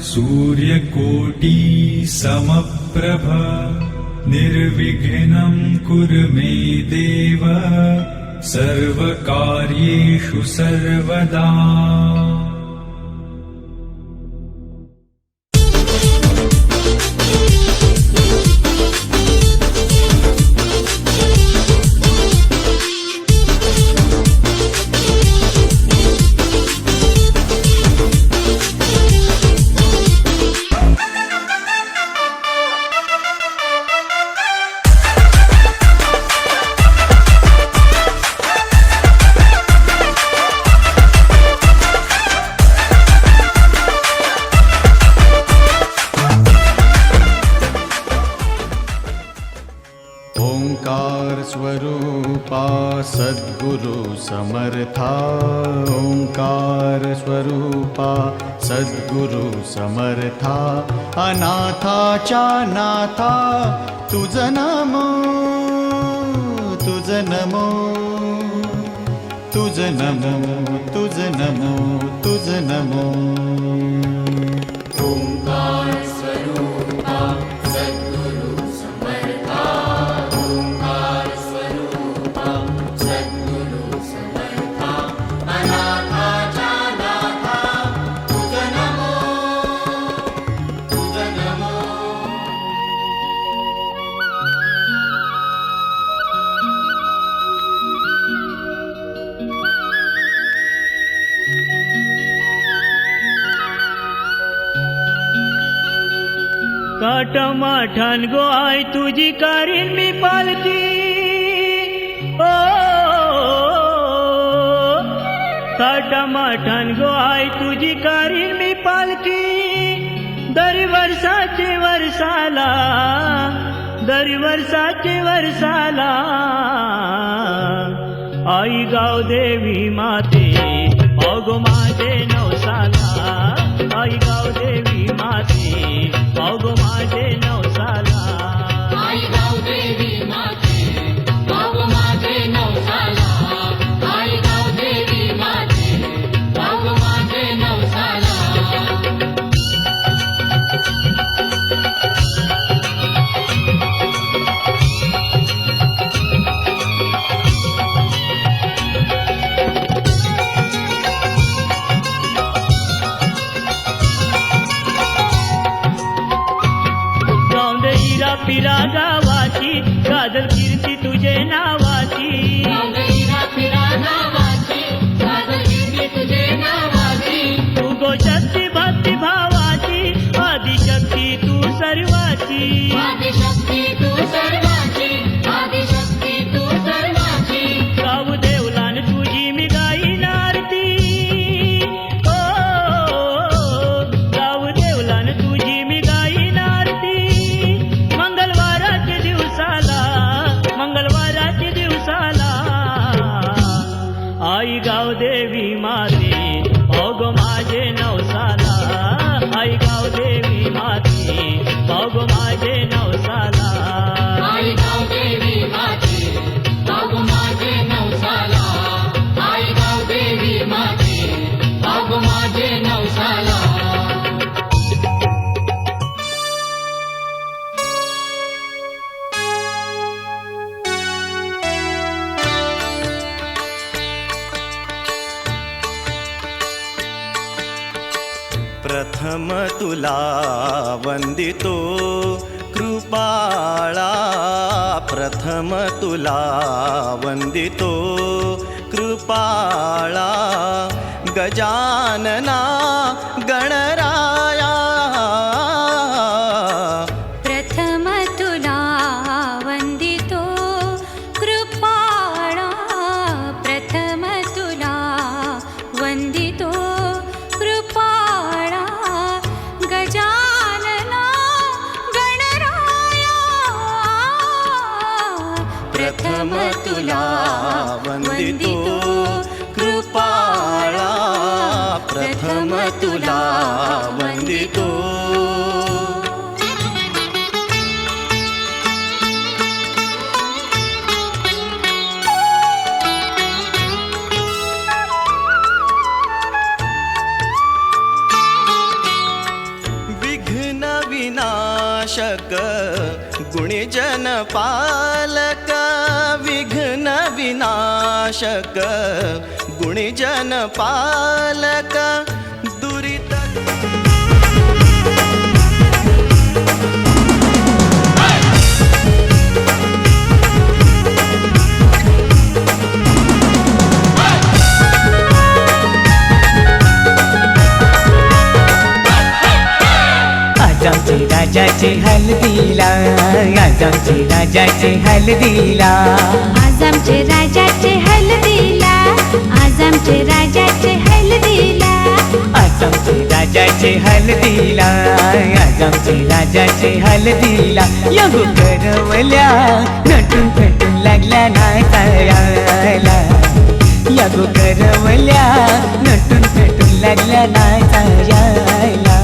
सूर्यकोटि समप्रभ निर्विघ्नं कुरु मे देव सर्वकार्येषु सर्वदा। ओंकार स्वरूपा सद्गुरु समर्था, ओंकार स्वरूपा सद्गुरु समर्था, अनाथाच्या नाथा तुझ नमो, तुझ नमो, तुझ नमो, तुझ नमो, तुझ नमो। ओंकार स्वरूपा सद्गुरु समर्था, ओंकार स्वरूपा सद्गुरु समर्था, अनाथाच्या नाथा तुझ नमो, तुझ नमो। काटमाठान गो आय तुझी कारीन मी पालकी, ओ काटमाठान गो आय तुझी कारीन मी पालकी, दरी वर्षाचे वर्षाला, दरी वर्षाचे वर्षाला, आई गाव देवी माते अगो माझे नवसाला, आई गाव देवी माते अगो माझे नवसाला, आई गाव देवी माते अगो माझे नवसाला, आई गाव देवी माते अगो माझे नवसाला। पिरा गावाची गाजल कीर्ती तुझे नावाची, गावदेवीरा पिरा नावाची गाजल कीर्ती तुझे नावाची, तू गो शक्ती भक्ती भावाची, आदिशक्ती तू सर्वाची, आदिशक्ती तू सर्वाची, आदिशक्ती तू सर्वाची। गाव देवलान तुझी मी गाईन आरती, ओ गाव देवलान तुझी मी गाईन आरती, मंगळवाराच्या दिवसाला, मंगळवाराच्या दिवसाला, आई गाव देवी माते अगो माझे नवसाला, आई गाव देवी माते अगो माझे नवसाला, आई गाव देवी माते अगो माझे नवसाला, आई गाव देवी माते अगो माझे नवसाला। प्रथम तुला वंदितो कृपाळा, प्रथम तुला वंदितो कृपाळा, गजानना गणराया, प्रथम तुला वंदितो कृपाळा, प्रथम तुला वंदितो कृपाळा, गजानना गणराया, प्रथम तुला वंदितो कृपाळा, प्रथम तुला वंदितो। विनाशक गुणीजन पालक विघ्न विनाशक गुणीजन पालक दुरित आज आमचे राजाचे हल्दीला, आज आमचे राजाचे हल्दीला, आज आमचे राजाचे हल्दीला, आज आमचे राजाचे हल्दीला, आज आमचे राजाचे हल्दीला, आज आमचे राजाचे हल्दीला. या करवल्या नटून फटून लागल्या नाचायला, या करवल्या नटून फटून लागल्या नाचायला.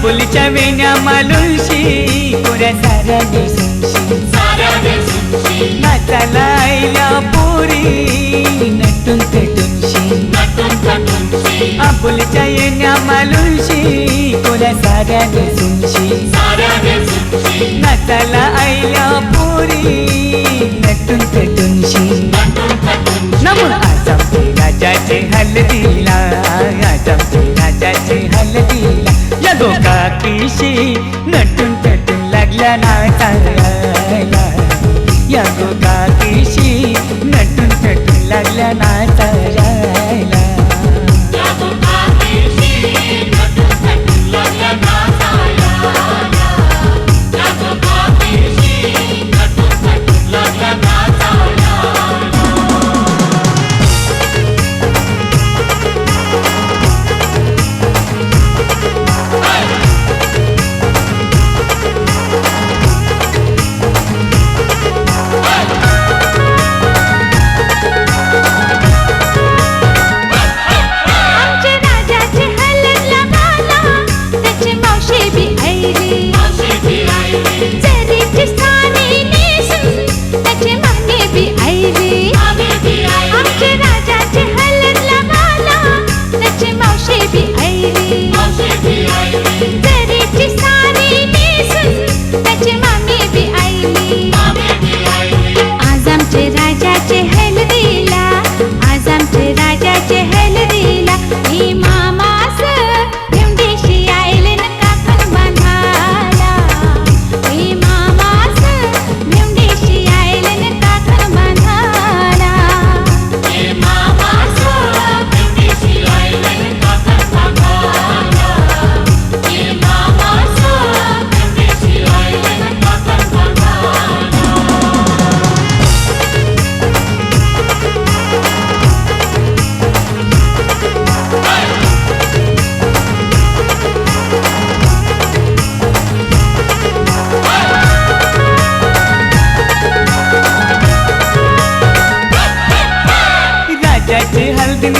बोलीच्या वेण्या मालुशी कोऱ्या साऱ्या दिसूनशी नाचाला आईल्या पोरी नटून पेटूनशी आपुलीच्या येण्या मालुशी कोऱ्या साऱ्या दिसूनशी नाचाला आईल्या पोरी नटून पेटूनशी. नमून आज आमचे राजाचे हल्दीला, आज आमचे राजाचे हल्दीला. या गोकाकीशी नटून पेटून लागल्या नाचायला, या गोकाकीशी नटून पेटून लागल्या नाचायला.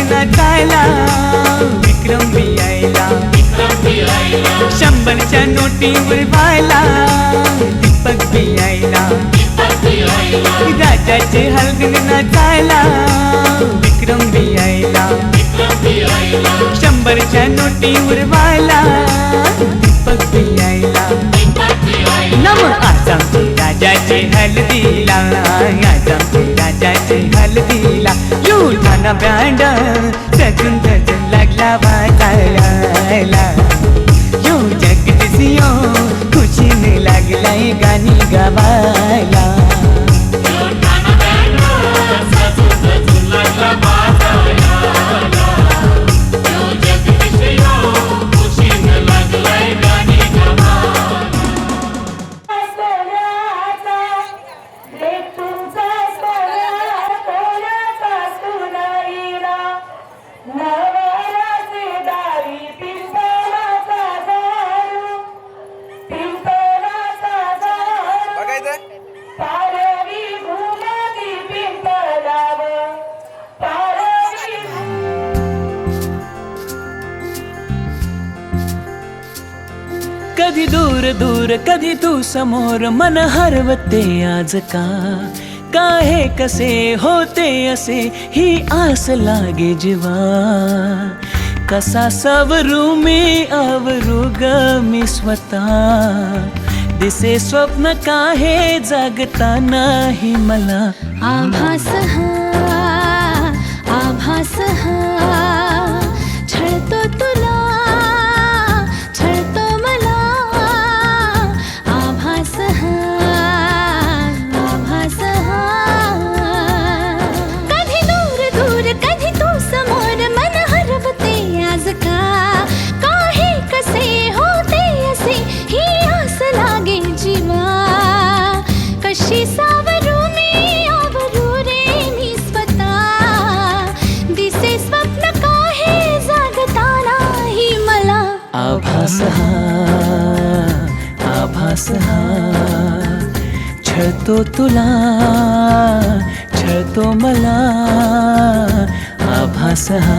नाचायला विक्रम बी यायला, 100च्या नोटीवर व्हायला दीपक बी यायला. राजाचे हलगीने नाचायला विक्रम बी यायला, 100च्या नोटीवर व्हायला दीपक बी यायला. नम आज आमचे राजाचे हल्दीला, आज आमचे राजाचे हल्दीला. लुटाना बँड सजून सजून लागला वाजायला, यो जगदीसियो खुशीने लागलाय गाणी गावायला. पिंपळाचा झाडू कधी दूर दूर कधी तू समोर मन हरवते आज का हे कसे होते असे ही आस लागे जीवा कसा सवरू मी आवरू ग मी स्वतः दिसे स्वप्न काहे जागता नाही मला आभास हा छळतो तुला छळतो मला आभास हा कधी दूर दूर कधी तू समोर मन हरवते आज काहे कसे होते असे ही आस लागे जीवा कशी सावरू मी आवरू रे मी स्वतः दिसे स्वप्न काहे जागता नाही मला आभास हा छळतो तुला छळतो मला आभास हा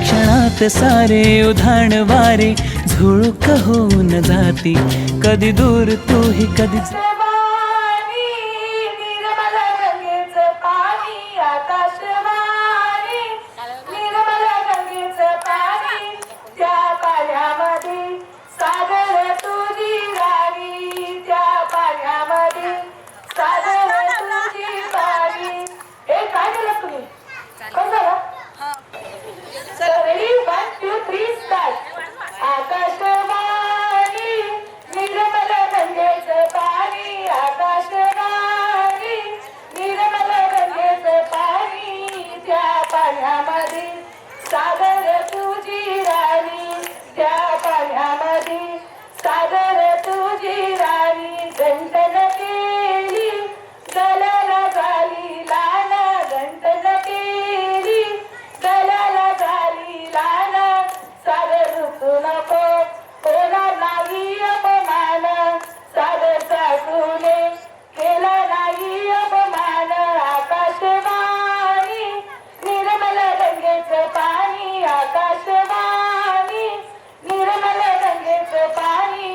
क्षणात सारे उधाण वारे झुळूक होऊन जाती कधी दूर तूही कधी आकाशवाणी निर्मल गंगेचं पाणी आकाशवाणी निर्मल गंगेचं पाणी त्या पाण्यामध्ये सागर तुझी राणी त्या पाण्यामध्ये सागर तुझी राणी गंटन केली गलाला झाली लाना गंटन केली गलाला झाली लाना सागर ऋतू नको होणार नाही अपमान सागर सासूने केला नाही अपमान आकाशवाणी निर्मल गंगेचं पाणी आकाशवाणी निर्मल गंगेचं पाणी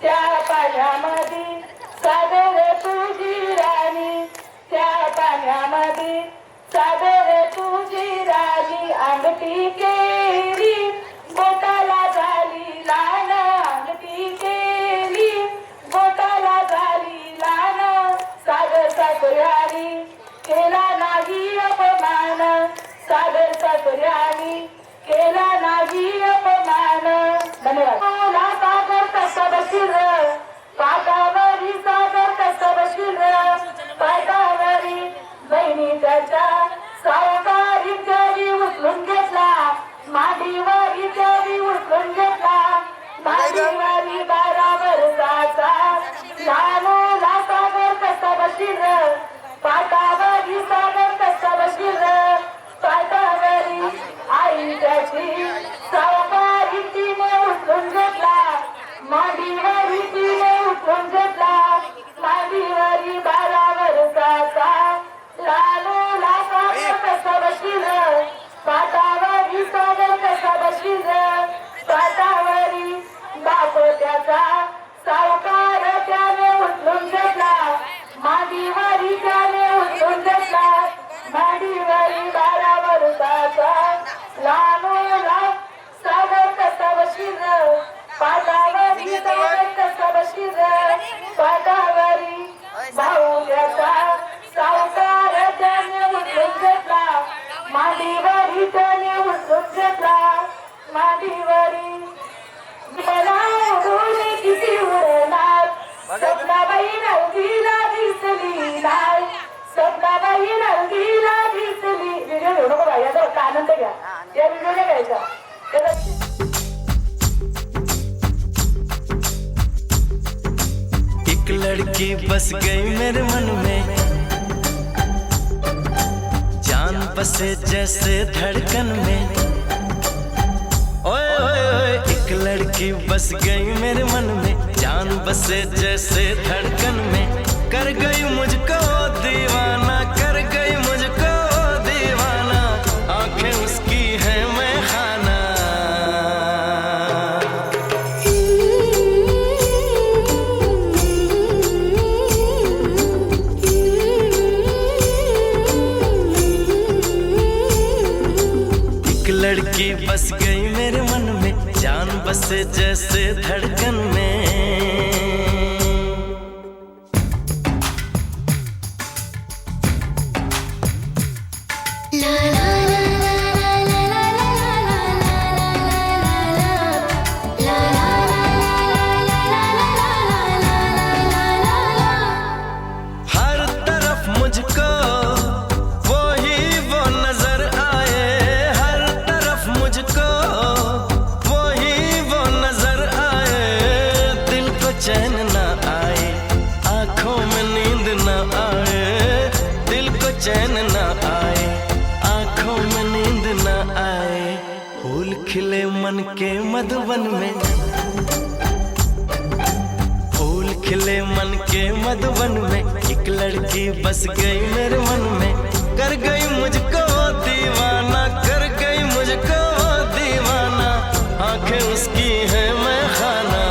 त्या पाण्यामध्ये सागर तुझी राणी त्या पाण्यामध्ये सागर तुझी राणी अंगठी केली बोटाला झाली लान अंगठी केली बोटाला झाली लान सागर सासऱ्यानी केला नाही अपमान सागर सासऱ्यानी केला नाही अपमान धन्यवाद सागर कसा बशील पाटावरी सागर कसा बशील पाटावरी बहिणी त्याच्या सावकारी त्यावी उचलून घेतला मांडीवारी त्यावी उचलून घेतला मांडीवारी 12 वर्षाचा लहानोला सागर कसा बशील पाटावरी सागर कसा बशील पाटावरी आई त्याची सावकारी तिने उचलून घेतला मांडीवारी तिने उचलून घेतला मांडीवारी 12 वर्षाचा लहानोला सागर कसा बशील पाटावरी सागर कसा बशील पाटावरी बाप त्याचा सावकार त्याने उचलून घेतला मांडीवरी त्याने उचलून घेतला मांडीवरी 12 वर्षाचा लहानोला सागर कसा बशील पाटावरी सागर कसा बशील पाटावरी भाऊ त्याचा सावकार त्याने उचलून घेतला मांडीवरी त्याने उचलून घेतला मांडीवरी मला उडून किती उडणार सपनाबाई नंदीला दिसली नाही सपनाबाई नंदीला दिसली व्हिडिओ घेऊ नको बाई याचा आनंद घ्या या व्हिडिओने घ्यायचा एक लड़की बस गई मेरे मन में बसे जैसे धड़कन में। ओए ओए ओए एक लड़की बस गई मेरे मन में, जान बसे जैसे धड़कन में। कर गई मुझको दीवाना, कर गई मुझको दीवाना, आंखें उसकी है मैं खाना। एक लड़की बस गई मेरे मन में, जान बसे जैसे धड़कन में। हर तरफ मुझको वो ही वो नजर आए, हर तरफ मुझको वो ही वो नजर आए। दिल को चैन ना आए, आंखों में नींद ना आए, दिल को चैन ना आए, आंखों में नींद ना आए। फूल खिले मन के मधुबन में, फूल खिले मन के मधुबन में। एक लड़की बस गई मेरे मन में, कर गई मुझको दीवाना, कर गई मुझको दीवाना, आंखें उसकी है मैं खाना।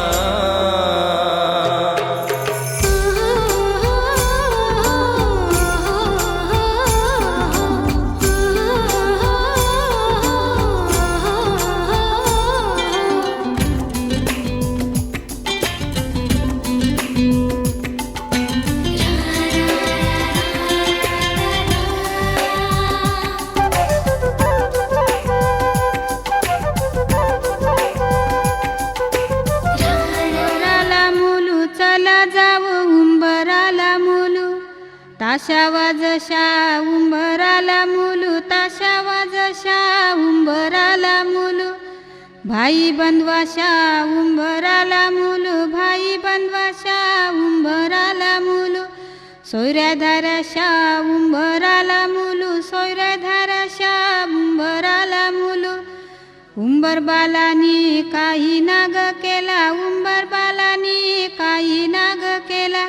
ताशावा जशा उंबराला मुलू, ताशावा जशा उंबराला मुलू, भाई बंधवाशा उंबराला मुलू, भाई बंधवाशा उंबराला मुलू, सोयऱ्या धाराशा उंबराला मुलू, सोयऱ्या धाराशा उंबराला मुलू. उंबर बालानी काही नाग केला, उंबर बालानी काही नाग केला,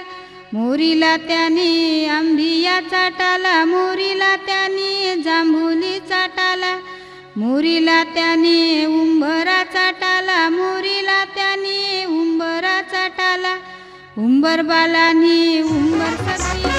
मोरीला त्याने आंबिया चाटाला, मोरीला त्याने जांभुली चाटाला, मोरीला त्याने उंबरा चाटाला, मोरीला त्याने उंबरा चाटाला, उंबर बालानी उंबर सतिया.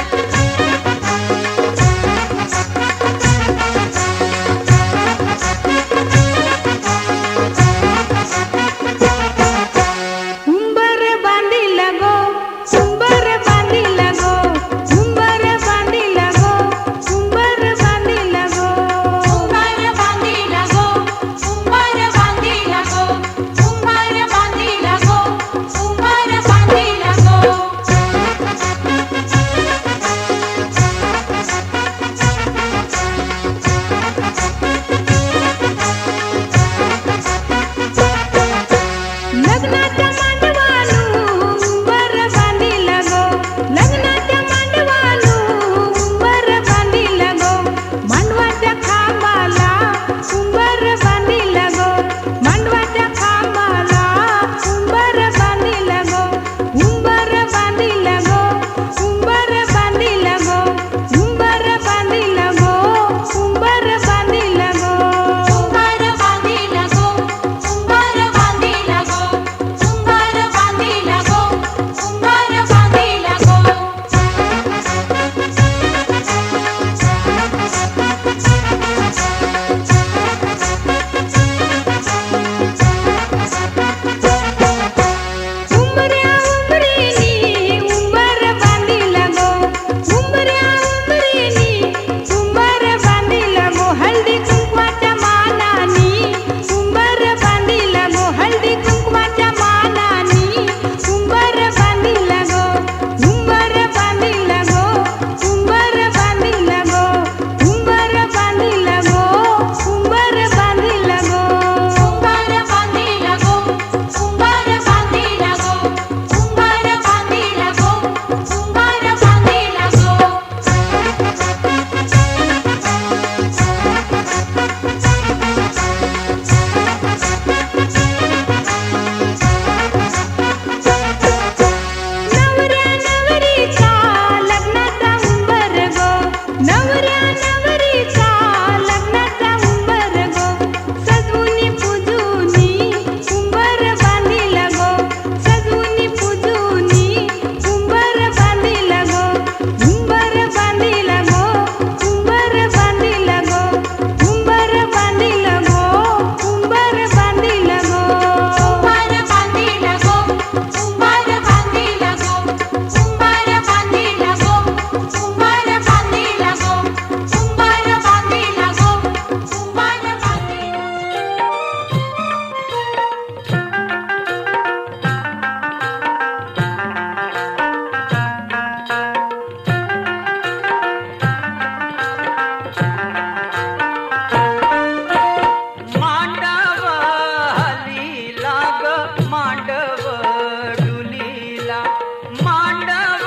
मांडव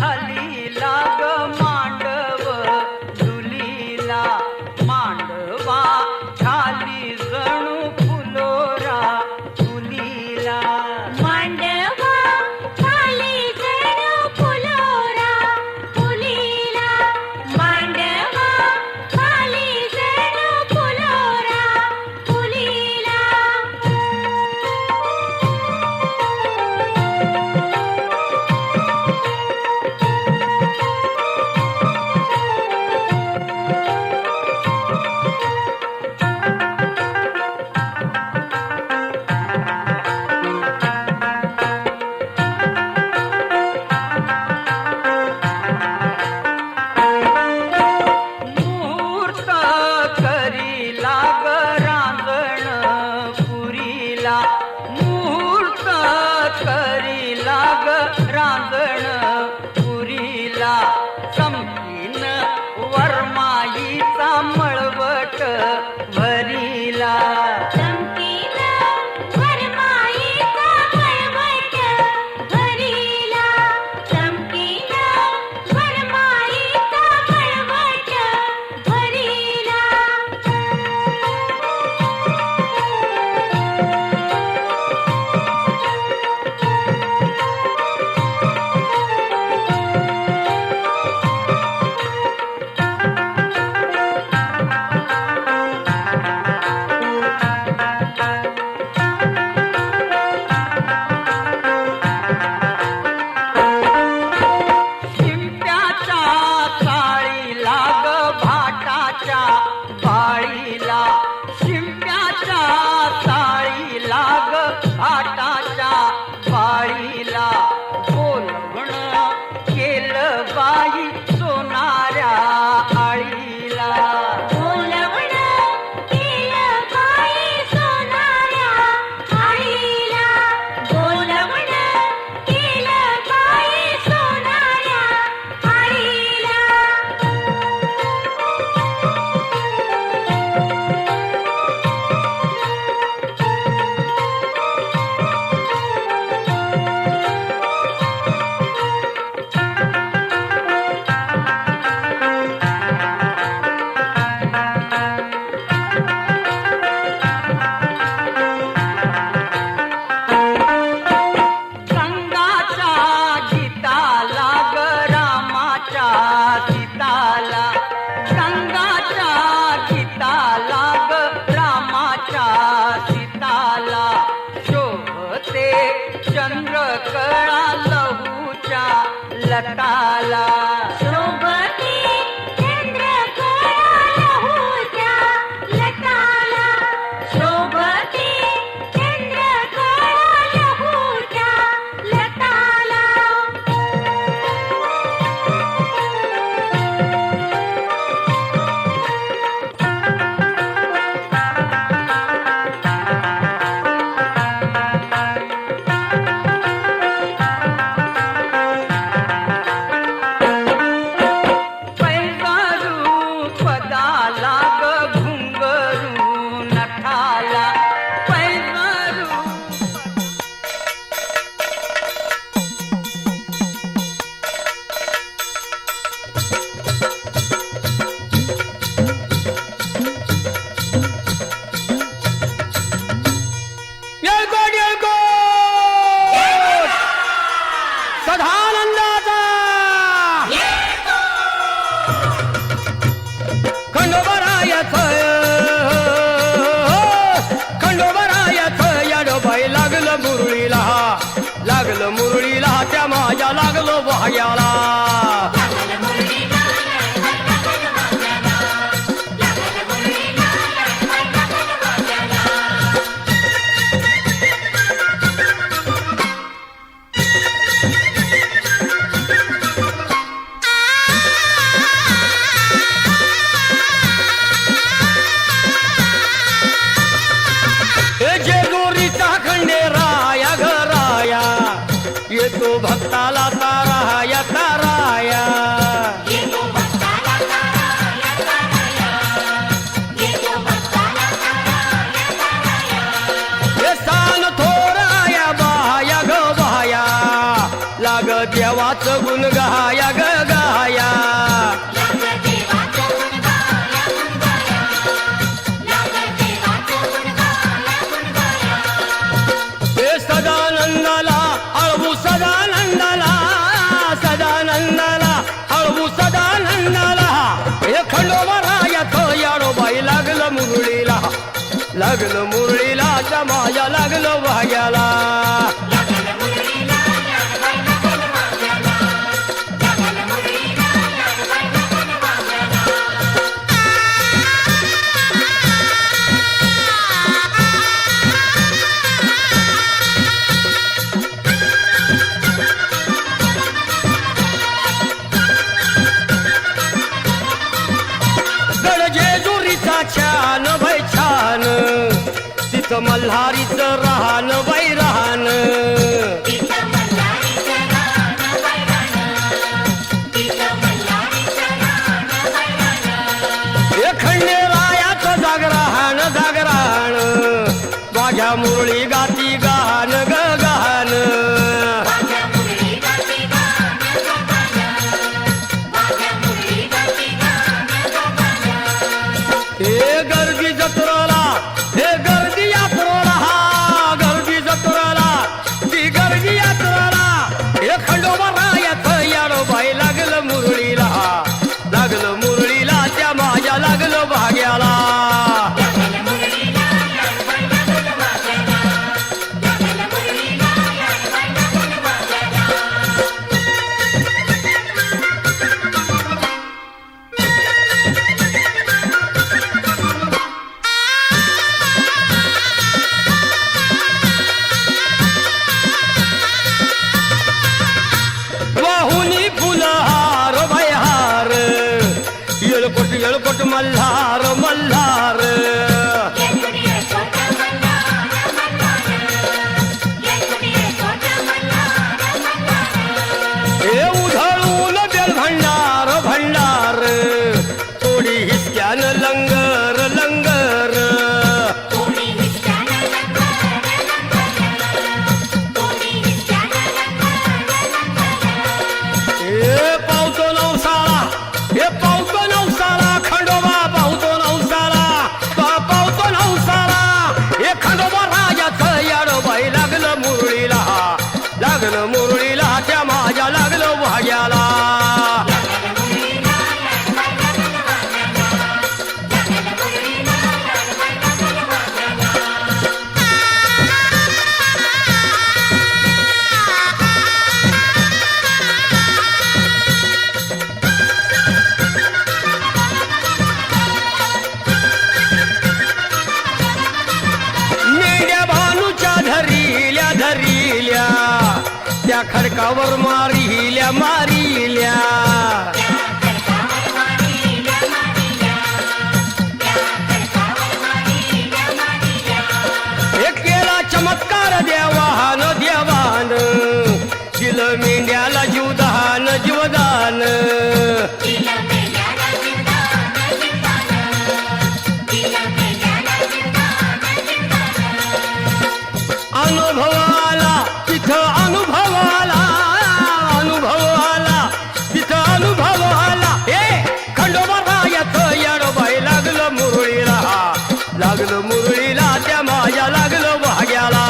हली लाग मांडव झुलीला मांडवा खाली जणू फुलोरा फुलीला मांडवा खाली जणू फुलोरा फुलीला मांडवा खाली जणू फुलोरा फुलीला मुहूर्त करी लाग रांगण पुरीला मुहूर्त करी लाग रांगण पुरीला संपीन वरमाईचा मळवट भरीला चमकीन वरमाईचा मळवट भरीला चमकीन वरमाईचा मळवट भरीला शिंप्याच्या चाळी लाग भाटाच्या बाळीला शिंप्याच्या चाळी लाग भाटाच्या बाळीला बोलवण केलं बाई सोनाऱ्या आळीला बोलवण केलं बाई सोनाऱ्या आळीला बोलवण केलं बाई सोनाऱ्या आळीला गंगाच्या गीताला ग रामाच्या सीताला गंगाच्या गीताला ग रामाच्या सीताला शोभते चंद्रकळा लहूच्या लताला शोभती चंद्रकळा लहूच्या लताला शोभती चंद्रकळा लहूच्या लताला पैजारू पदाला ग घुंगरू नठाला पैजारू येळकोट येळकोट सदानंदाचा खंडोबरायाच याडोबाई लागलं मुरळीला त्या माझ्या लागलो भाग्याला जेजुरीचा खंडेराया घराया येतो भक्ताला ताराया ताराया हे सान थोराया बाया ग बाया लाग देवाचं गुण गाया ग गाया हे सदानंदाला अळवू सदानंदाला सदानंदाला अळवू सदानंदाला हे खंडोबा रायात याडोबाई लागलं मुरळीला लागलं मुरळीला जमाया लागलं वाग्याला गडजेजुरीचा छान बाई छान तिथं मल्हारीचं राहण बाई राहण हे खंडेरायाचं जागराहण जागराहण माझ्या मुरळी गाती गान ग गान हे गर्दी जत्रेला हे गर्दी यात्रेला हा गर्दी जत्रेला ती गर्दी यात्रेला हे खंडोबा रायात याडोबाई लागलं मुरळीला लागलं मुरळीला त्या माझ्या लागलं भाग्याला वाहुनी फुलहार भयहार येळकोट मल्हार मल्हार हे उधळून बेल भंडार भंडार थोडी हिसक्यान लंगर लंगर हे पावतो नवसाला हे पावतो नवसाला खंडोबा पावतो नवसाला पावतो नवसाला हे खंडोबा राजाचं याडोबाई लागलं मुरळीला लागलं मुरळीला त्या माझ्या लागलं भाग्याला मेंढ्या भानूच्या धरिल्या धरिल्या त्या खडकावर मारिल्या मारिल्या हे केला चमत्कार देवान देवान दिलं मेंढ्याला जीवदान जीवदान अनुभवाला तिथं अनुभवाला अनुभवाला तिथं अनुभवाला हे खंडोबा रायात याडोबाई लागलं मुरळीला लागलं मुरळीला त्या माझ्या लागलं भाग्याला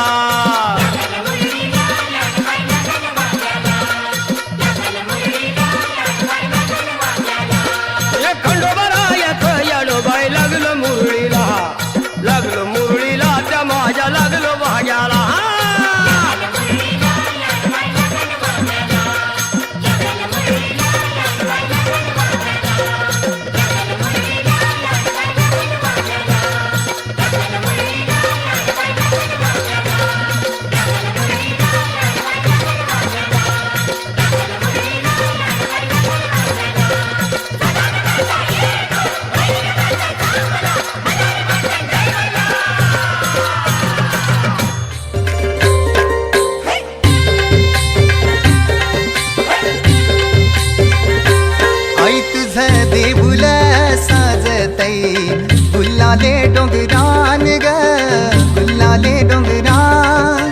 हे खंडोबा रायात याडोबाई लागलं मुरळीला लागलं मुरळीला त्या माझ्या लागलं भाग्याला गुल्लाले डोंगरान ग गुल्लाले डोंगरान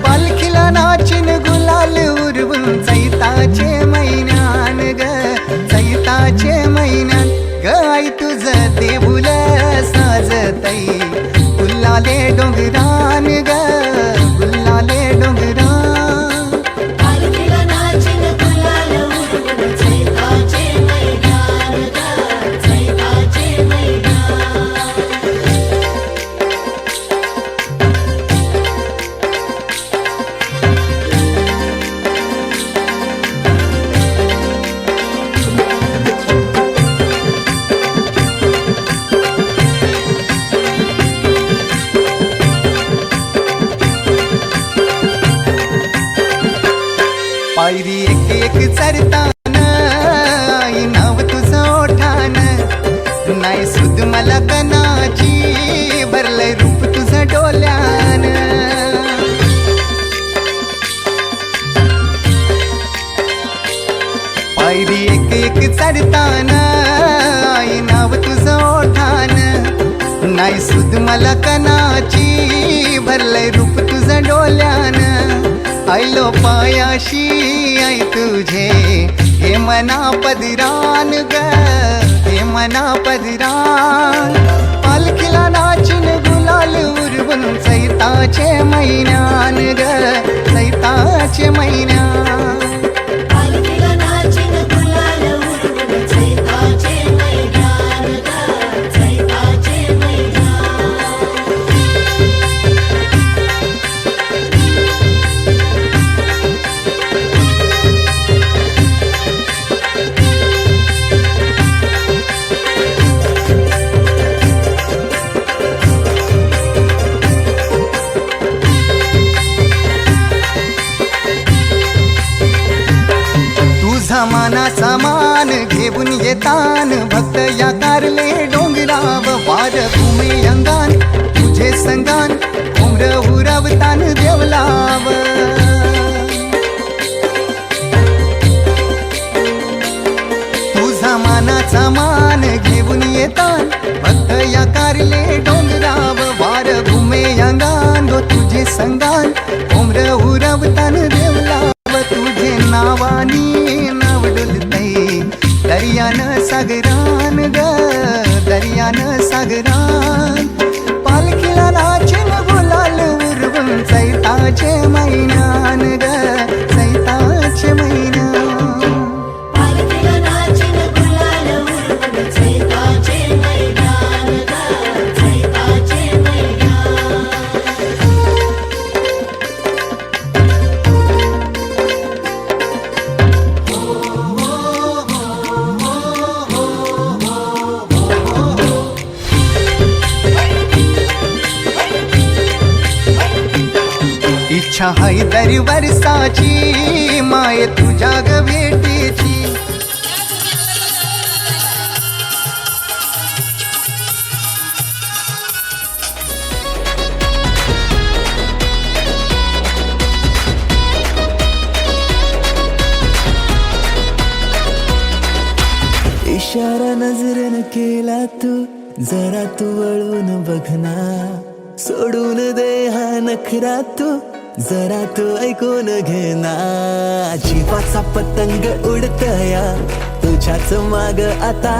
पालखीला नाचिन गुलाल उरवून डोंगरान ग गुल्लाले डोंगरान पालखीला नाचिन गुलाल उडवून चैताचे मैदान ग चैताचे मैदान पायरी एक एक चरतान आई नाव तुझं ओठान नाही सुद मला कनाची भरलंय रूप तुझं डोल्यान पायरी एक एक चरतान आई नाव तुझं ओठान नाही सुद मला कनाची भरलंय रूप तुझं डोल्यान आयलो पायाशी आई तुझे हे मना पदरान ग हे मना पदरान पालखीला नाचिन गुलाल उडवून चैताचे मैदान ग चैताचे मैदान पालखीला नाचिन गुलाल उडवून चैताचे मैदान ग चैताचे मैदान तुझा मानाचा मान घेऊन येतान भक्त या कारले डोंगराव वार भूमी अंगान तुझे संगान उमर उरवतान देवलाव तुझा मानाचा मान घेऊन येतान भक्त या कारले डोंगराव वार भूमी अंगान तुझे संगान उमर उरवतान देवलाव तुझे नावानी नाव डुलतय दर्यान सागरान ग दर्यान सागरान पालखीला नाचिन गुलाल उडवून चैताचे मैदान ग चैताचे मैदान पालखीला नाचिन गुलाल उडवून चैताचे मैदान ग चैताचे मैदान इच्छा हाय दर वर्षाची माय तुझ्या ग भेटीची इशारा नजरेनं केला तू जरा तू वळून बघना सोडून दे हा नखरा तू जरा तू ऐकून घेना जीवाचा पतंग उडतया तुझ्याच माग आता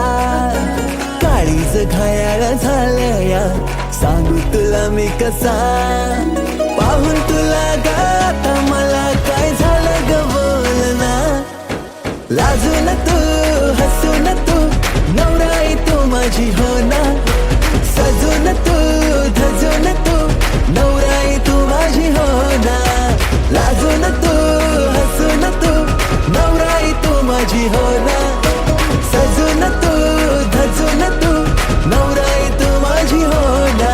काळीज घायाळ झालया सांगू तुला मी कसा पाहून तुला गाता मला काय झालं ग बोलना लाजून तू हसून तू नवराई तू माझी हो ना सजून तू धजून तू नवराई तू माझी हो ना लाजून तू हसून तू नवराई तू माझी हो ना सजून तू धजून तू नवराई तू माझी हो ना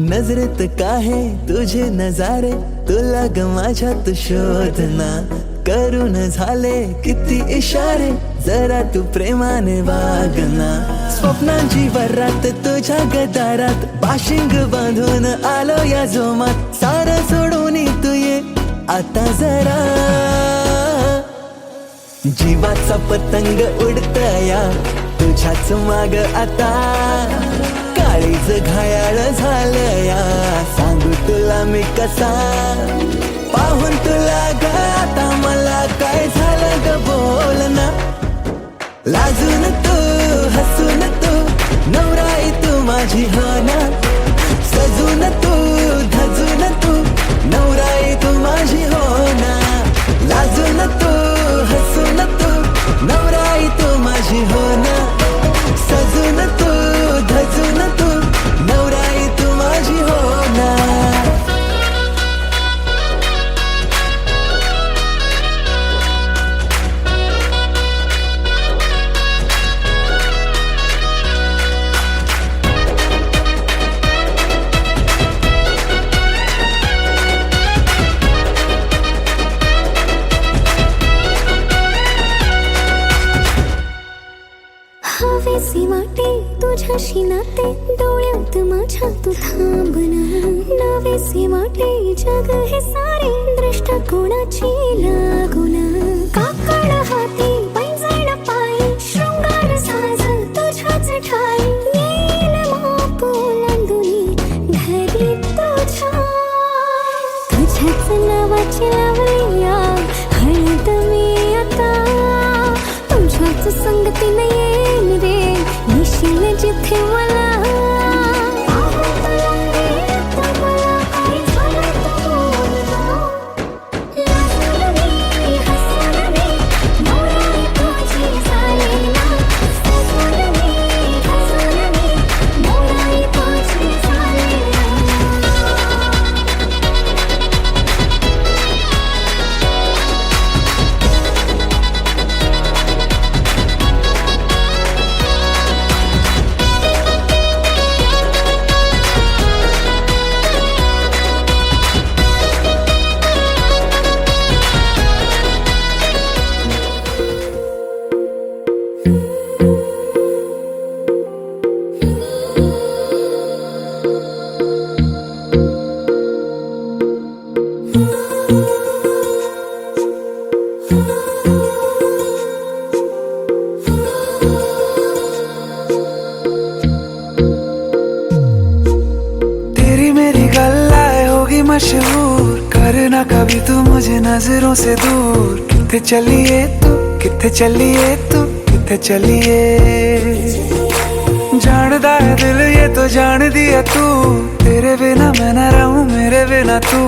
नजरेत काहे तुझे नजारे तुला ग माझ्यात शोधना करून झाले किती इशारे जरा तू प्रेमाने वागना स्वप्नांची वरात तुझ्या गदारात बाशिंग बांधून आलो या जोमात सारं सोडून तू ये आता जरा जीवाचा पतंग उडतया तुझ्याच माग आता, काळीज घायाळ झालया सांगू तुला मी कसा, पाहून तुला ग आता मला काय झालं ग बोल ना, लाजून तू हसून तू नवराई तू माझी हो ना, सजून तू धजून तू नवराई तू माझी हो ना, लाजून तू हसून तू नवराई तू माझी हो ना, सजून तू धजून तू नवराई तू माझी हो ना. हवेसी वाटे तुझ्याशी नाते डोळ्यात माझ्या तू थांबना, नवेसी वाटे जग हे सारे दृष्टिकोनाची लागुना, काकड हाती पैंजण पायी शृंगार साज तुझ्याच ठाई, येईल माप ओलांडुनी घरी तुझ्याच नावाची लावूया हळद मी आता, तुझ्याच संगतीने येईन रे निशील जिथे मला, मशहूर करना कभी तू मुझे नजरों से दूर, किथे चलिए तू किथे चलिए तू किथे चलिए, जानदा है दिल ये तो जान दिया तू, तेरे बिना मैं न रहूं मेरे बिना तू,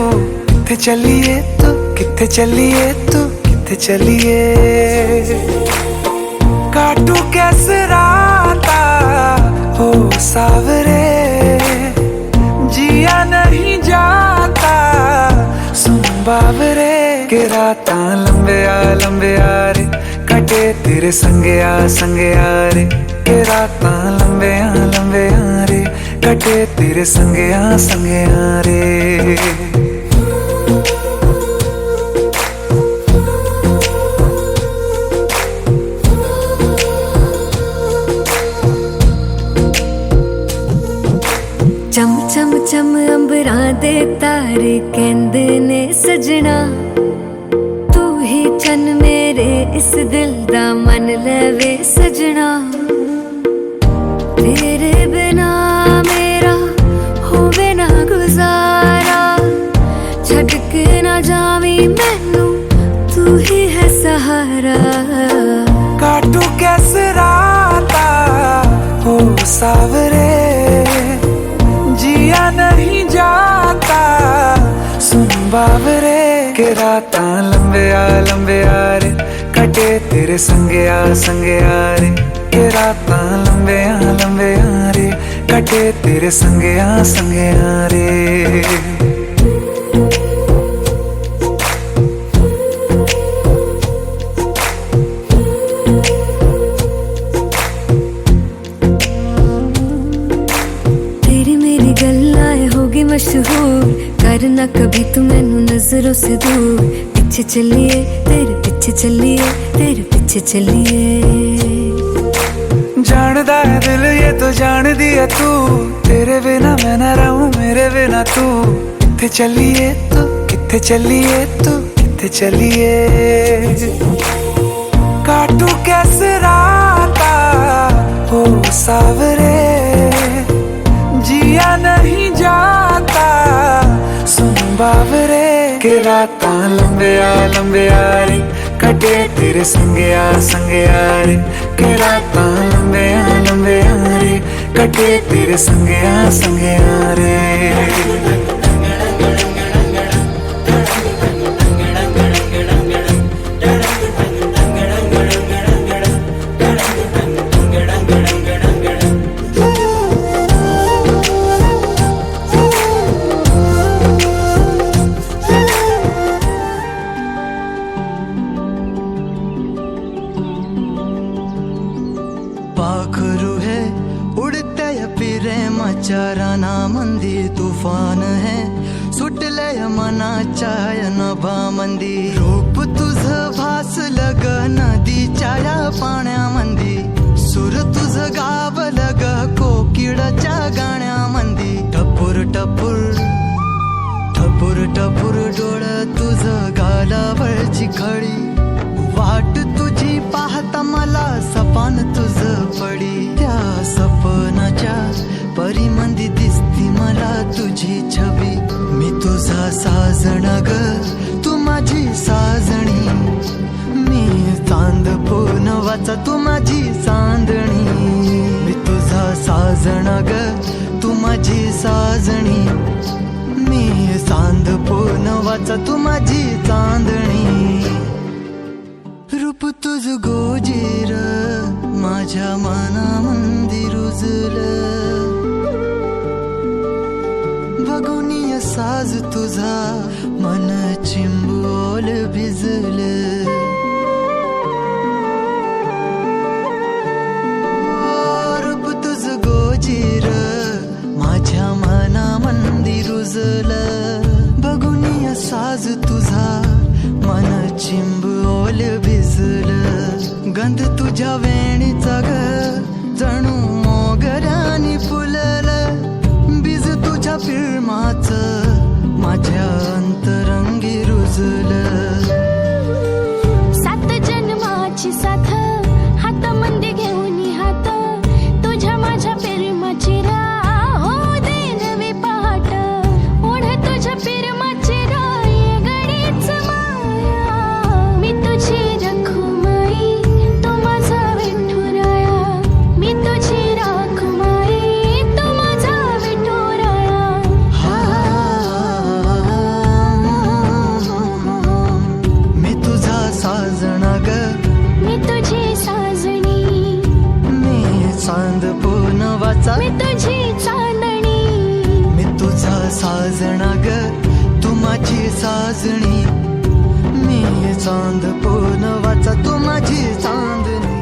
किथे चलिए तू किथे चलिए तू किथे चलिए, काटू कैसे राता हो सावरे जिया नहीं जाता, सुन बाबरे के रातां लंबे आ रे कटे तेरे संगे आ रे, के रातां लंबे आ रे कटे तेरे संगे आ रे. चम चम चम अंबरां दे तारे कहंदे ने सजना, तू ही चन मेरे इस दिल दा मन लवे सजना, तेरे बिना मेरा होवे ना गुजारा, छड़ के ना जावी मैनू तू ही है सहारा, काटू कैसे राता हो सावरे जिया नहीं जाता, सुन बाबरे के रातां लंबे आ रे कटे तेरे संगे आ रे, के रातां लंबे आ रे कटे तेरे संगे आ रे. मशहूर करना कभी तू मैनू नजरों से दूर, पीछे चलिए तेरे पीछे चलिए तेरे पीछे चलिए, जानदा है दिल ये तो जान दिया तू, तेरे बिना मैं न रहूं मेरे बिना तू, किथे चलिए तू किथे चलिए तू किथे चलिए, तू कैसे राता हो सावरे, जिया नहीं जाता सुन बावरे के राता लंबिया लंबिया रे कटे तेरे संगया संगया रे के राता लंबिया लंबिया रे कटे तेरे संगया संगया रे। पाखरू है उडते प्रेमाच्या मंदी तुफान है सुटलय मनाच्या नभा मंदी रूप तुझ भासलं ग नदीच्या या पाण्यामंदी सुर तुझ गावलं ग कोकिळच्या गाण्यामंदी टपूर टपूर टपूर टपूर डोळ तुझ गालावरची खडी वाट तुझी पाहता मला सपान तुझ पडी त्या सपनाच्या परिमंदी दिसती मला तुझी छबी मी तुझा साजण ग तू माझी साजणी मी चांद पूनवाचा तू माझी चांदणी मी तुझा साजण ग तू माझी साजणी मी चांद पूनवाचा तू माझी चांदणी रूप तुझ गोजीर माझ्या मनामंदी रुजलं बघुनिय साज तुझा मन चिंबोल भिजलं रूप तुझ गोजीर माझ्या मनामंदी रुजलं बघुनिय साज तुझा मन चिंबोल भिजलं गंध तुझ्या वेणीचा ग जणू मोगऱ्यानी फुललं बीज तुझ्या पिळमाच माझ्या अंतरंगी रुजलं सात जन्माची साथ हात मंदी घेऊन हात तुझ्या माझ्या प्रेमाची राह हो दे नवी पहाट ओढ तुझ्या प्रेमाची राह ये गडीच माया मी तुझी रखुमाई तू माझा विठुराया मी तुझी रखुमाई तू माझा विठुराया मी तुझा साजना ग मी तुझी साजणी मी चांद पूनवाचा मी तुझी चांदणी मी तुझा साजना ग तू माझी साजणी मी चांद पूनवाचा तू माझी चांदणी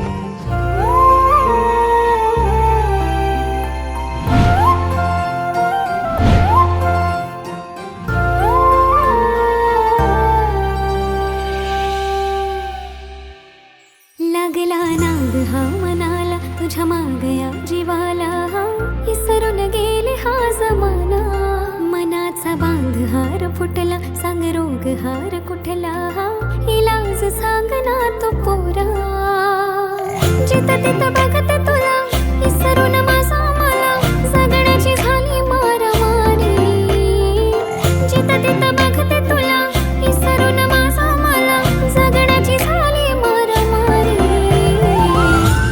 लागला नाद हा मनाला तुझ्या मागया जीवाला इसरून गेले हा जमाना मनाचा बांध हार फुटला सांग रोग हार कुठला इलाज सांग ना तो पोरा जित तित बघते तुला इसरून माझा मला जगण्याची झाली मारामारी जित तित बघते तुला इसरून माझा मला जगण्याची झाली मारामारी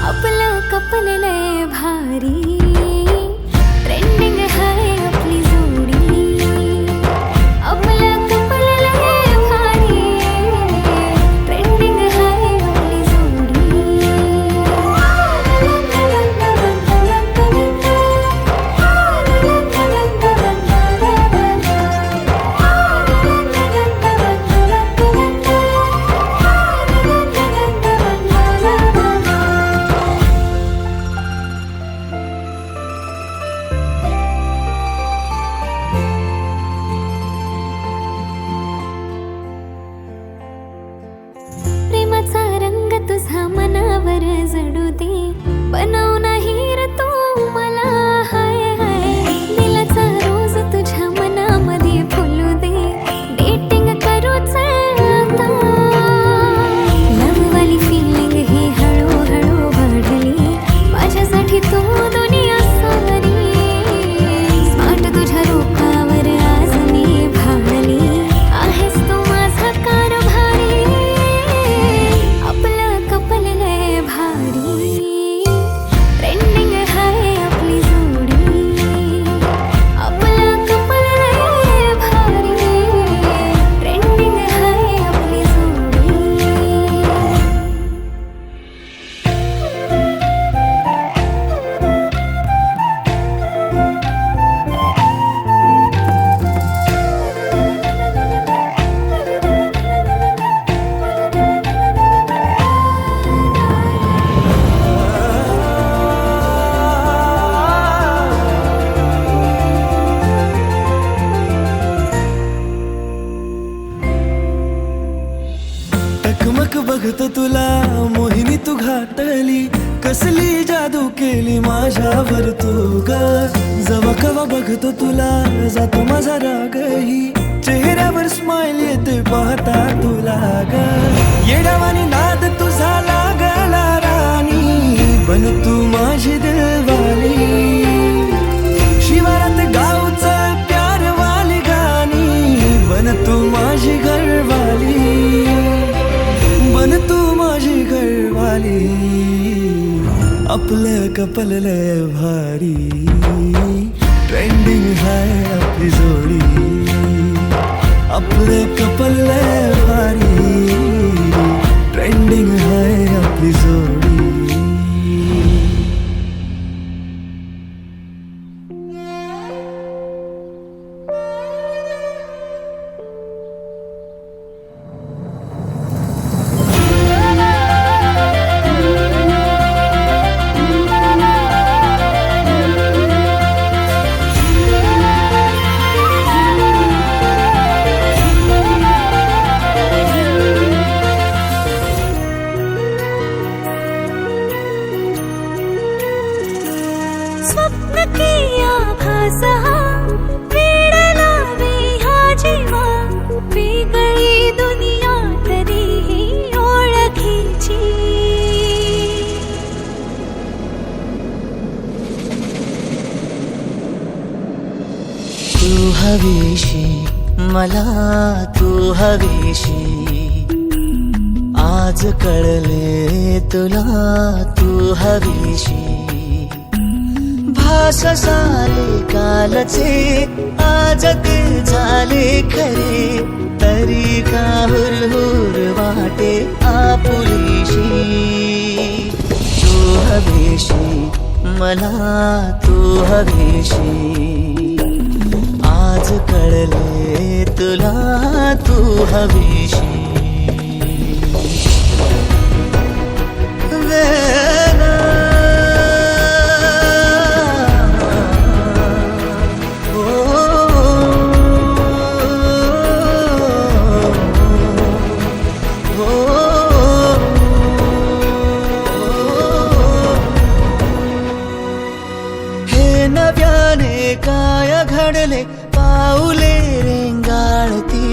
आपलं कपललय भारी ट्रेंडिंग आहे आपली जोडी आपलं कपललय भारी ट्रेंडिंग आहे आपली जोडी बघतो तुला मोहिनी तू घातली, कसली जादू केली माझ्यावर तू ग. जवा कवा बघतो तुला जातो माझा रागही, चेहऱ्यावर स्माइल येते पाहता तुला ग. येडावानी नाद तुझा लागला राणी, बन तू माझी दिलवाली. शिवारात गावचं प्यारवाली गाणी, बन तू माझी घरवाली, बन तू माझी घरवाली. आपलं कपल लय भारी, ट्रेंडिंग हाय आपली जोडी. आपलं कपल लय भारी, ट्रेंडिंग हाय आपली जोडी. स्वप्न किया भासा वेड लावे हा जीवा, वेगळी दुनिया तरीही ओळखीची. तू हवीशी मला, तू हवीशी, आज कळले तुला तू हवीशी. भास साले कालचे आज ते झाले खरे, तरी का हुरहुर वाटे आपुलीशी. तू हवीशी मला, तू हवीशी, आज कळले तुला तू हवीशी. नव्याने काय घडले पाऊले रेंगाळती,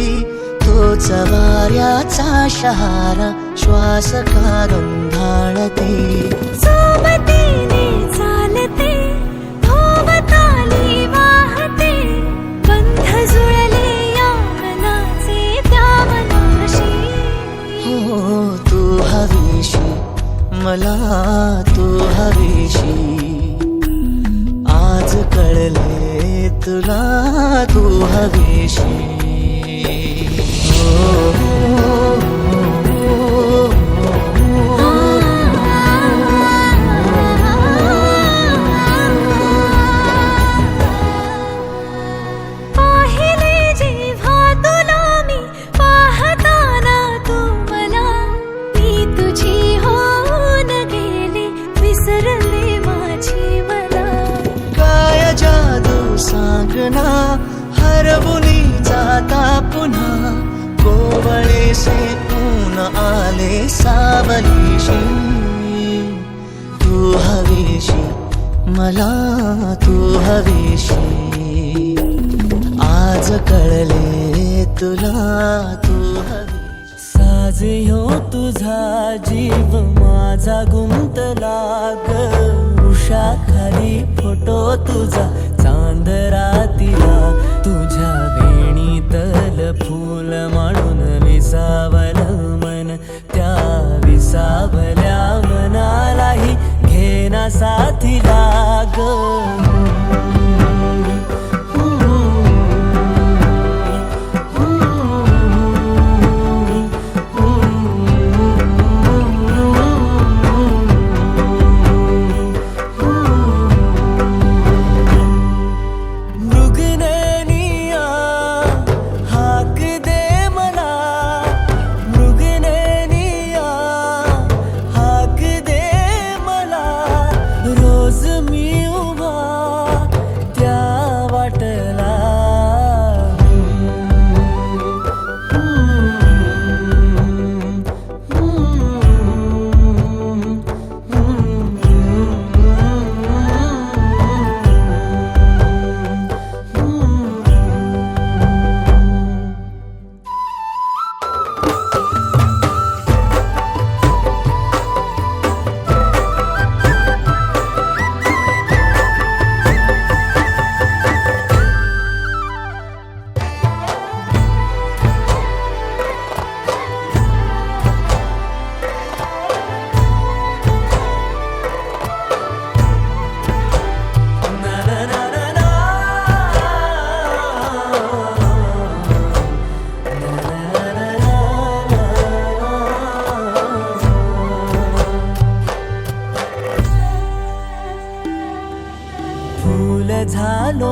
तोच वाऱ्याचा शहारा श्वास का गंधाळते. सोबतीने चालते भोवताली वाहते, बंध जुळले या मनाचे त्या मनाशी. हो तू हवीशी मला, तू हवीशी, आज कळले तुला तू हवीशी. पाहिले जेव्हा तुला मी, पाहताना तू मला, मी तुझी होऊन गेले, विसरले माझी मला. काय जादू सांगना हरवुनी जाता पुन्हा, कोवळे से ऊन आले सावलीशी. तू हवीशी मला, तू हवीशी, आज कळले तुला तू हवीशी. साज ह्यो तुझा जीव माझा गुंतला ग, उषा खाली फोटो तुझा चांदरातीला. तुझ्या वेणीतल फूल म्हणून विसावलं मन, त्या विसावल्या मनालाही घेना साथीला ग. रोज मी उभा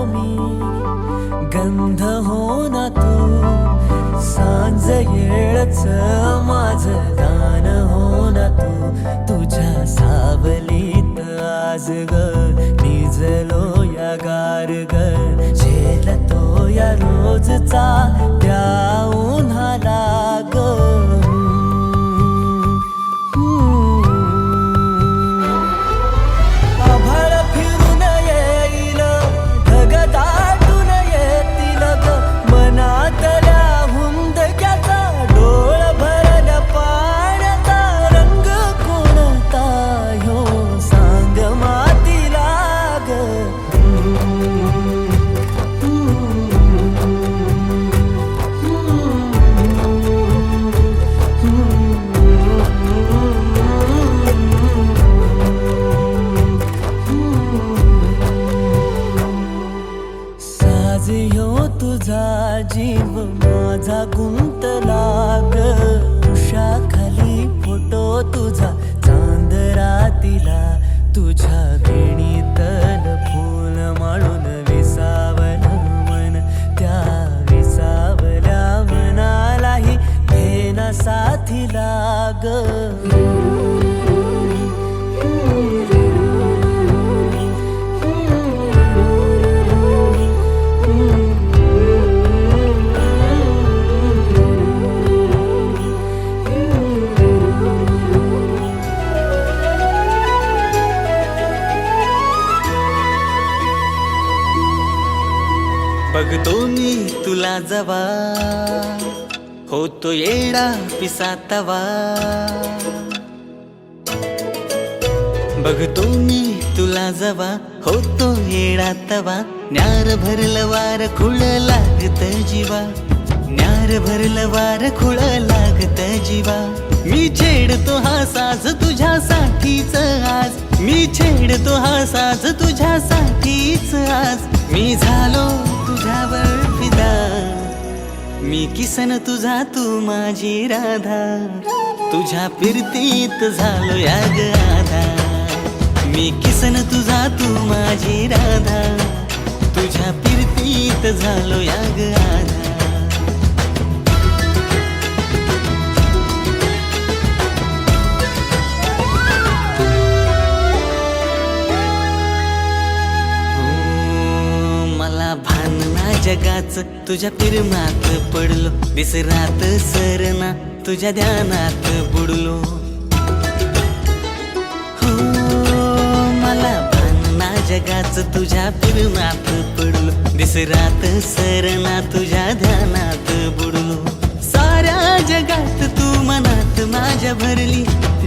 मी गंध हो ना तू सांज येळच माझं गान हो ना तू तुझ्या सावलीत आज ग निजलो या गार ग झेलतो या रोजचा त्या उन्हाला ग आभाळ फिरून येईल ढग दाटून येतील ग मनातल्या हुंदक्याचा डोळ भरल्या पाण्याचा रंग कोणता ह्यो सांग मातीला ग साज ह्यो तुझा जीव माझा गुंतला ग उषाखाली फोटो तुझा चांद रातीला तुझ्या वेणीतल फूल माळून विसावलं मन त्या विसावल्या मनालाही घेना साथीला ग बघतो मी तुला जवा होतो येडा पिसातवा बघतो मी तुला जवा होतो येडा तवा न्यार भरलं वार खुळ लागत जीवा न्यार भरलं वार खुळ लागत जीवा मी छेडतो हा साज तुझ्यासाठीच आज मी छेडतो हा साज तुझ्यासाठीच आज मी झालो तुझ्यावर फिदा मी किसन तुझा तू माझी राधा तुझ्या फिरतीत झालो या ग आधा मी किसन तुझा तू माझी राधा तुझ्या फिरतीत झालो या ग आधा जगाच तुझ्या प्रेमात पडलो विसरात सरना तुझ्या ध्यानात बुडलो हो मला भानना जगाच तुझ्या प्रेमात पडलो विसरात सरना तुझ्या ध्यानात बुडलो साऱ्या जगात तू मनात माझ्या भरली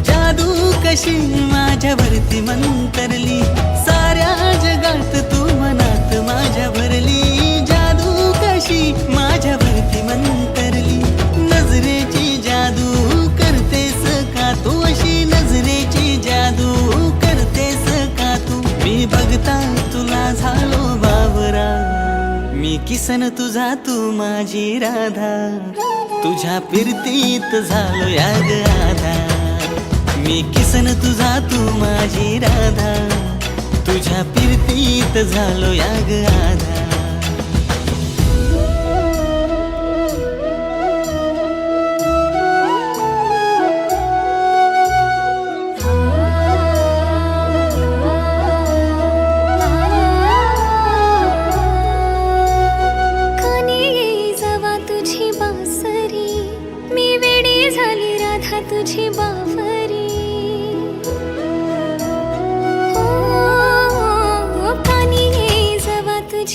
जादू कशी माझ्यावरती मंतरली साऱ्या जगात तू मनात माझ्या भरली माझ्यावरती मंतरली नजरेची जादू करतेस का तू अशी नजरेची जादू करतेस का तू मी बघता तुला झालो बावरा मी किसन तुझा तू माझी राधा तुझ्या फिरतीत झालो या ग आधा मी किसन तुझा तू माझी राधा तुझ्या फिरतीत झालो या ग आधा तुझी बावरी कानी जवा तुझी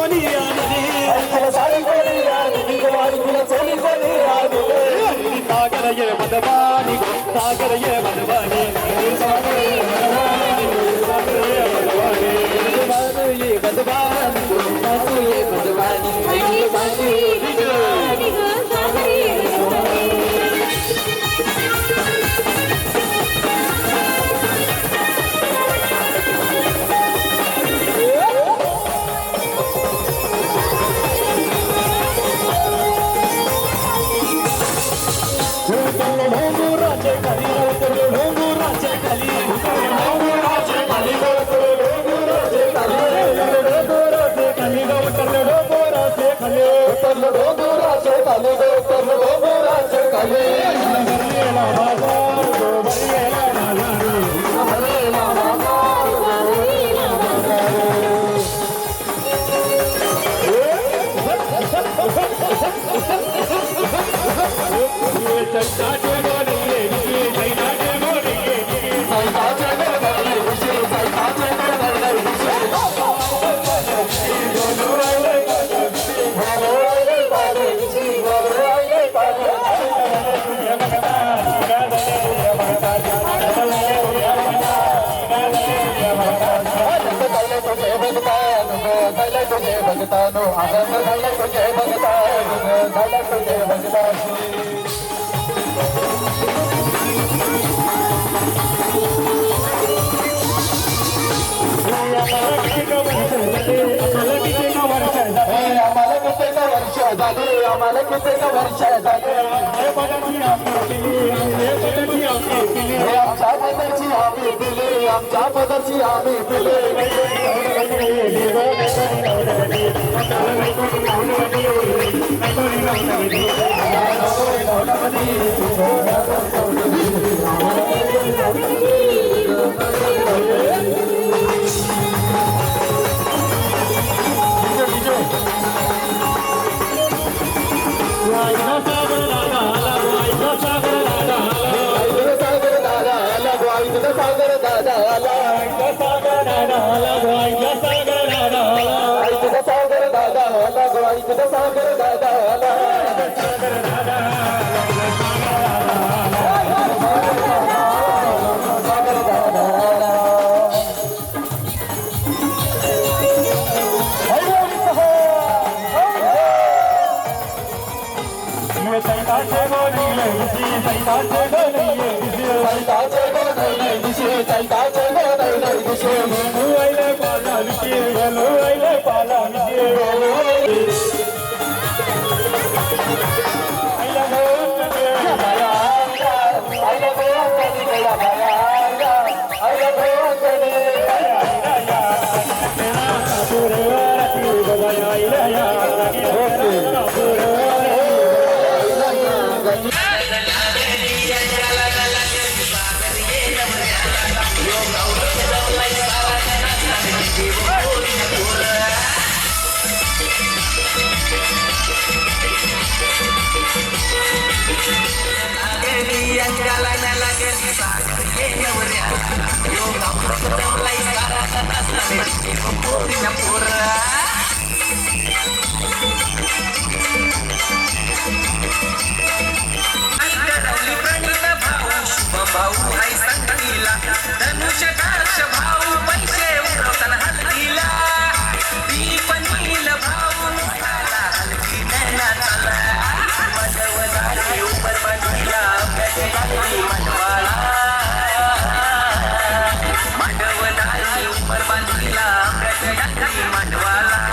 कोणी आणली साडी कोणी आणली तुला चोली कोणी आणली सागर ये मधवानी सागर ये मधवानी सागर ये मधवानी सागर ये मधवानी ये मधवानी सासू ये मधवानी सासू ये मधवानी सागर ये मधवानी डोंगराचे खाली डोंगराचे खाली डोंगराचे खाली डोंगराचे खाली डोंगराचे खाली उतरले डोंगराचे खाली उतरले डोंगराचे खाली उतरले डोंगराचे खाली भरलेला बाजार भरलेला बाजार भरलेला बाजार भरलेला बाजार चैताचे गोडे चैताचे गोडे चैताचे गोडे चैताचे भगतानो आम्हाला किती वर्ष झाले आमच्या पदाची आम्ही दिली आमच्या पदाची आम्ही सागर दादा सागर मांडवाला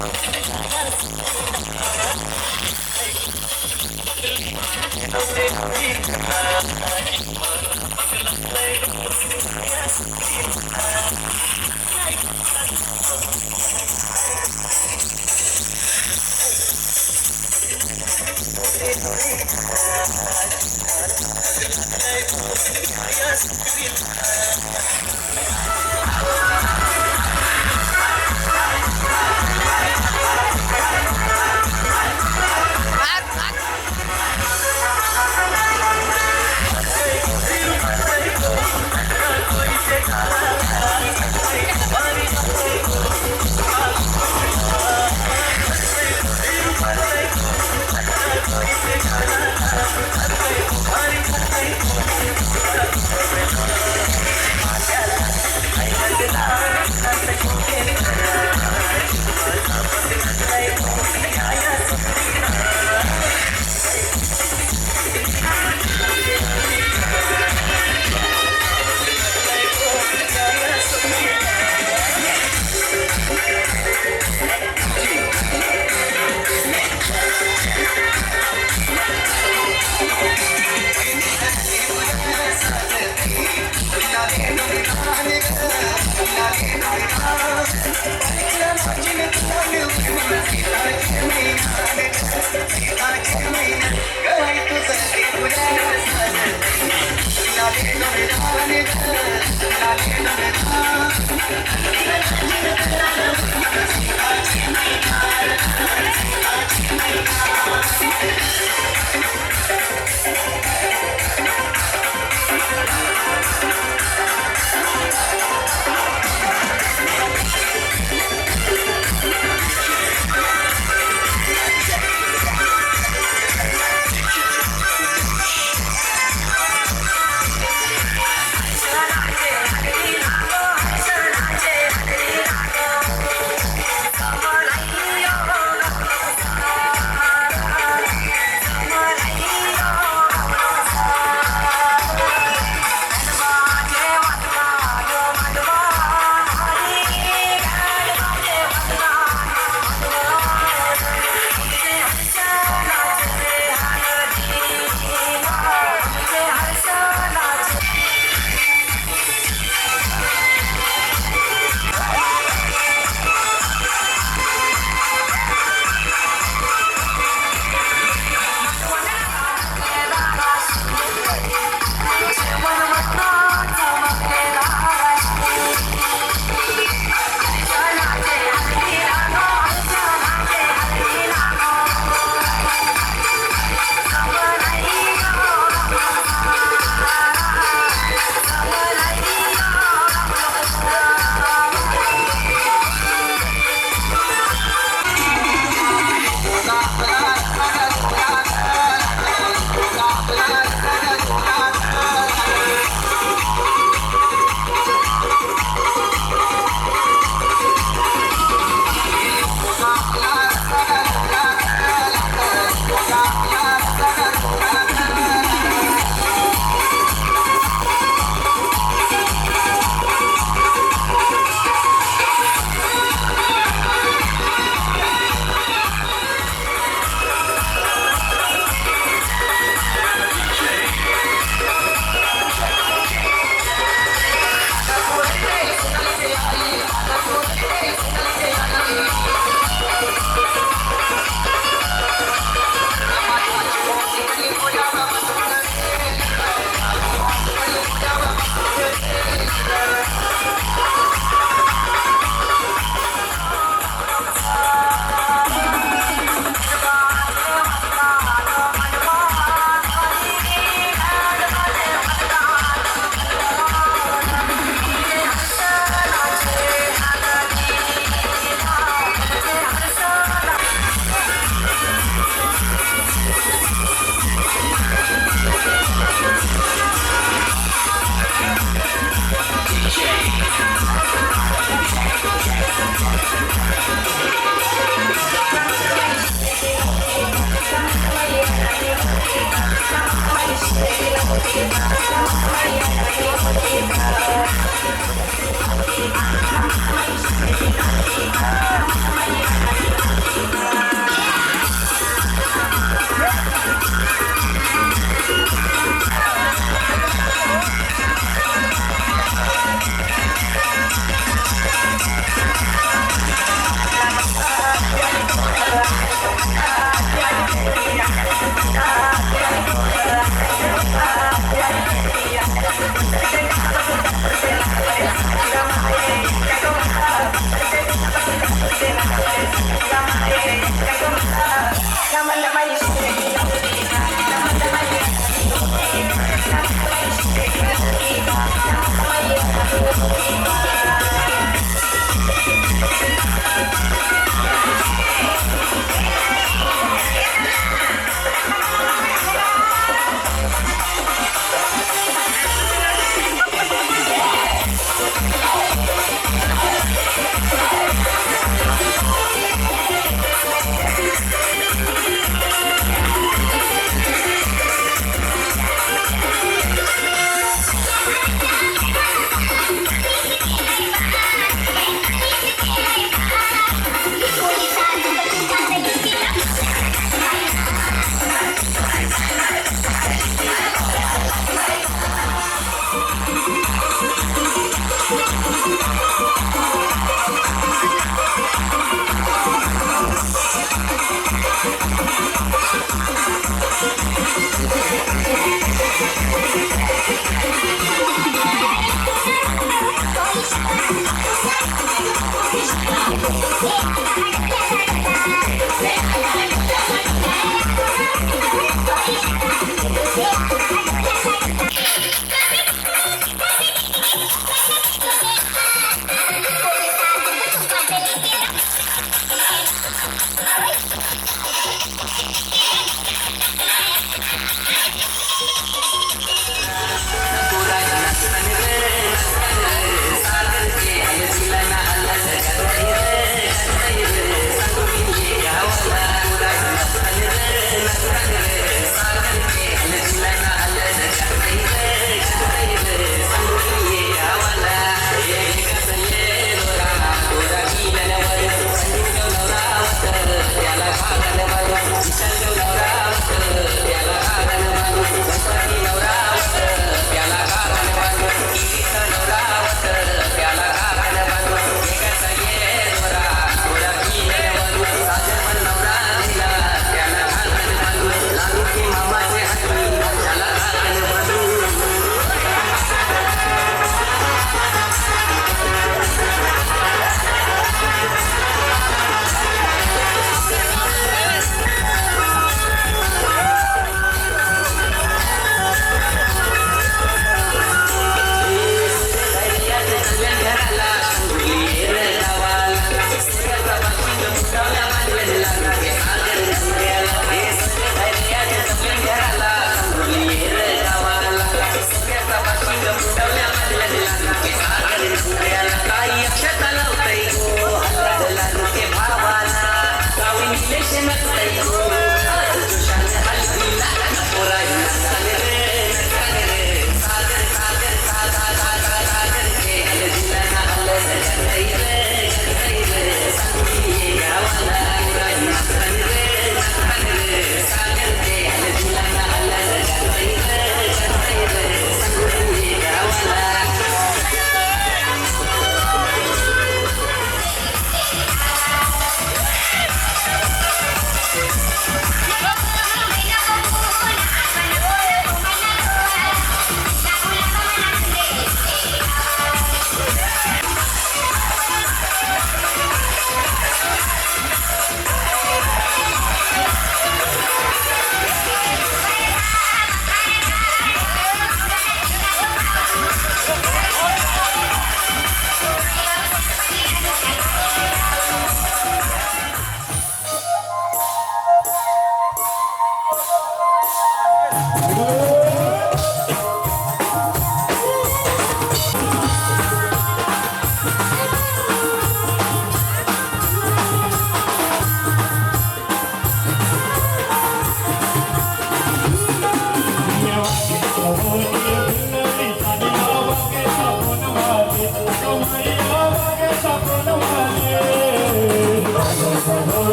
Thank you.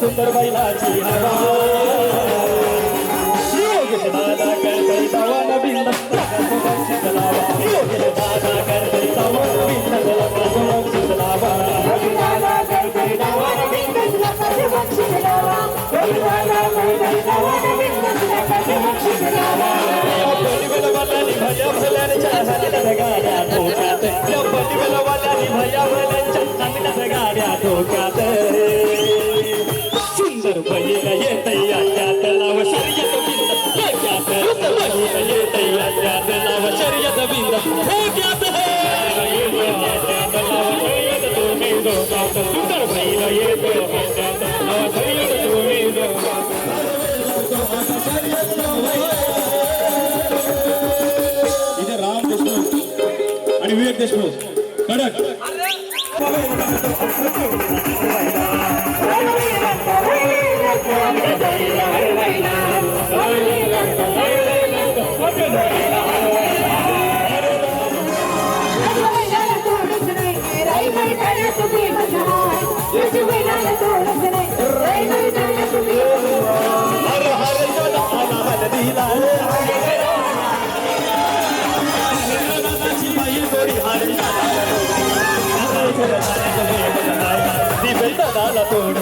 सुंदर बैलाची हवा योगेश दादा करते तवाना बिंद बक्षीस लावा योगेश दादा करते तवाना बिंद बक्षीस लावा दादा करते तवाना बिंद बक्षीस लावा दादा करते तवाना बिंद बक्षीस लावा पटिवेल वाल्यानी भया भल्याच्या हाताला गाड्या ठोक्यात या पटिवेल वाल्यानी भया भल्याच्या हाताला गाड्या ठोक्यात सुंदर बैल येतया त्यात लाव शर्यत बिंद ठोक्यात सुंदर बैल येतया त्यात लाव शर्यत बिंद ठोक्यात सुंदर बैल येतो त्यात लाव शर्यत इथे राम देशमुख आणि विवेक देशमुख कडक तोड